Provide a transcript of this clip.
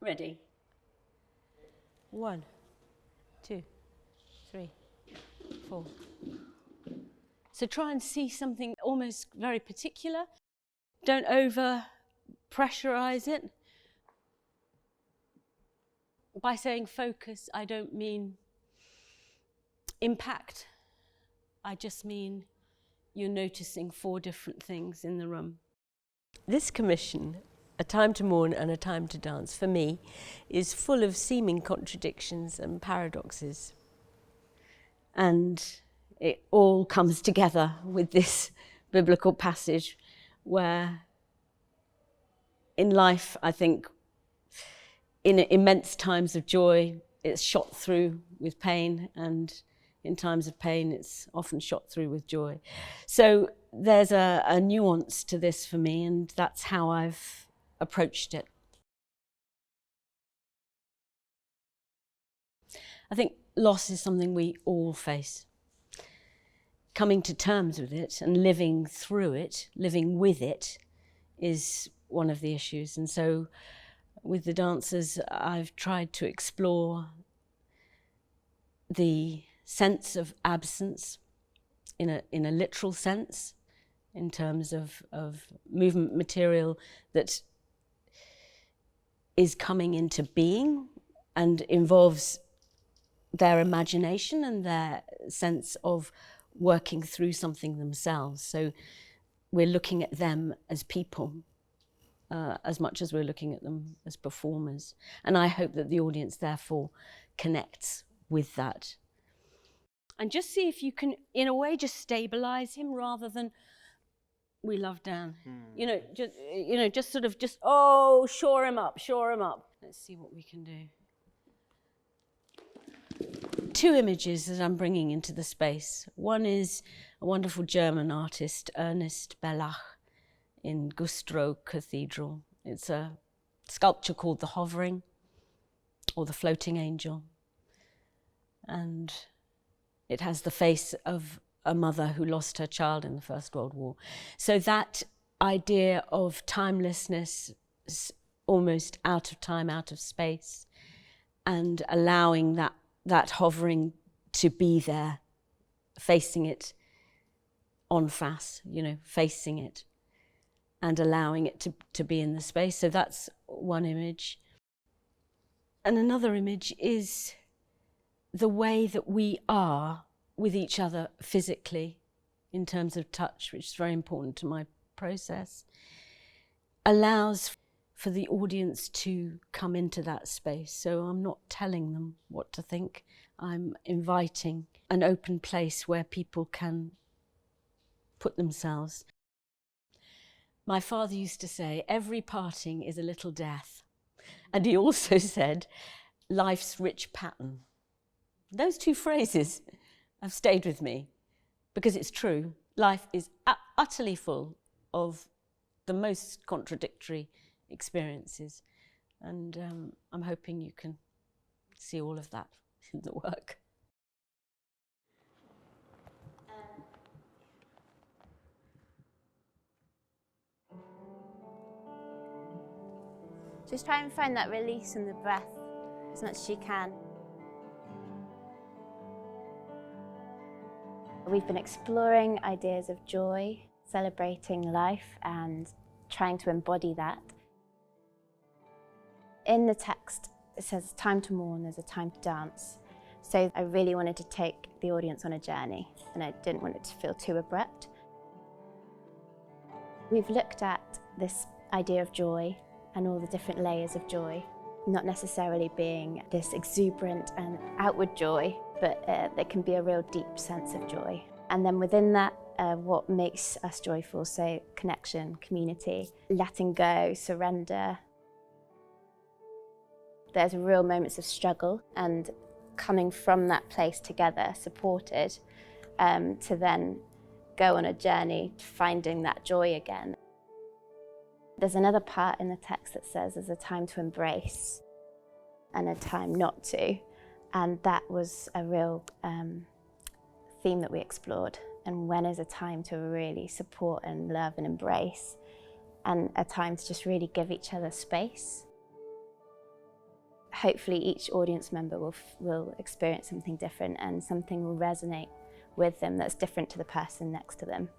Ready? 1, 2, 3, 4. So try and see something almost very particular. Don't over pressurize it. By saying focus, I don't mean impact. I just mean you're noticing 4 different things in the room. This commission, A Time to Mourn and A Time to Dance, for me, is full of seeming contradictions and paradoxes. And it all comes together with this biblical passage where in life, I think, in immense times of joy, it's shot through with pain, and in times of pain, it's often shot through with joy. So there's a nuance to this for me, and that's how I've approached it. I think loss is something we all face. Coming to terms with it and living through it, living with it, is one of the issues. And so with the dancers, I've tried to explore the sense of absence in a literal sense, in terms of movement material that is coming into being and involves their imagination and their sense of working through something themselves. So we're looking at them as people as much as we're looking at them as performers. And I hope that the audience therefore connects with that. And just see if you can, in a way, just stabilize him rather than we love Dan. Just sort of oh, shore him up. Let's see what we can do. 2 images that I'm bringing into the space. One is a wonderful German artist, Ernest Bellach, in Güstrow Cathedral. It's a sculpture called The Hovering, or The Floating Angel. And it has the face of a mother who lost her child in the First World War. So that idea of timelessness, almost out of time, out of space, and allowing that hovering to be there, facing it en face, facing it and allowing it to be in the space. So that's one image. And another image is the way that we are with each other physically in terms of touch, which is very important to my process, allows for the audience to come into that space. So I'm not telling them what to think. I'm inviting an open place where people can put themselves. My father used to say, every parting is a little death. And he also said, life's rich pattern. Those 2 phrases have stayed with me because it's true. Life is utterly full of the most contradictory experiences. And I'm hoping you can see all of that in the work. Just try and find that release in the breath as much as you can. We've been exploring ideas of joy, celebrating life and trying to embody that. In the text, it says time to mourn, there's a time to dance. So I really wanted to take the audience on a journey, and I didn't want it to feel too abrupt. We've looked at this idea of joy and all the different layers of joy, not necessarily being this exuberant and outward joy, but there can be a real deep sense of joy. And then within that, what makes us joyful, so connection, community, letting go, surrender. There's real moments of struggle and coming from that place together, supported, to then go on a journey to finding that joy again. There's another part in the text that says there's a time to embrace and a time not to. And that was a real theme that we explored. And when is a time to really support and love and embrace, and a time to just really give each other space. hopefully each audience member will experience something different and something will resonate with them that's different to the person next to them.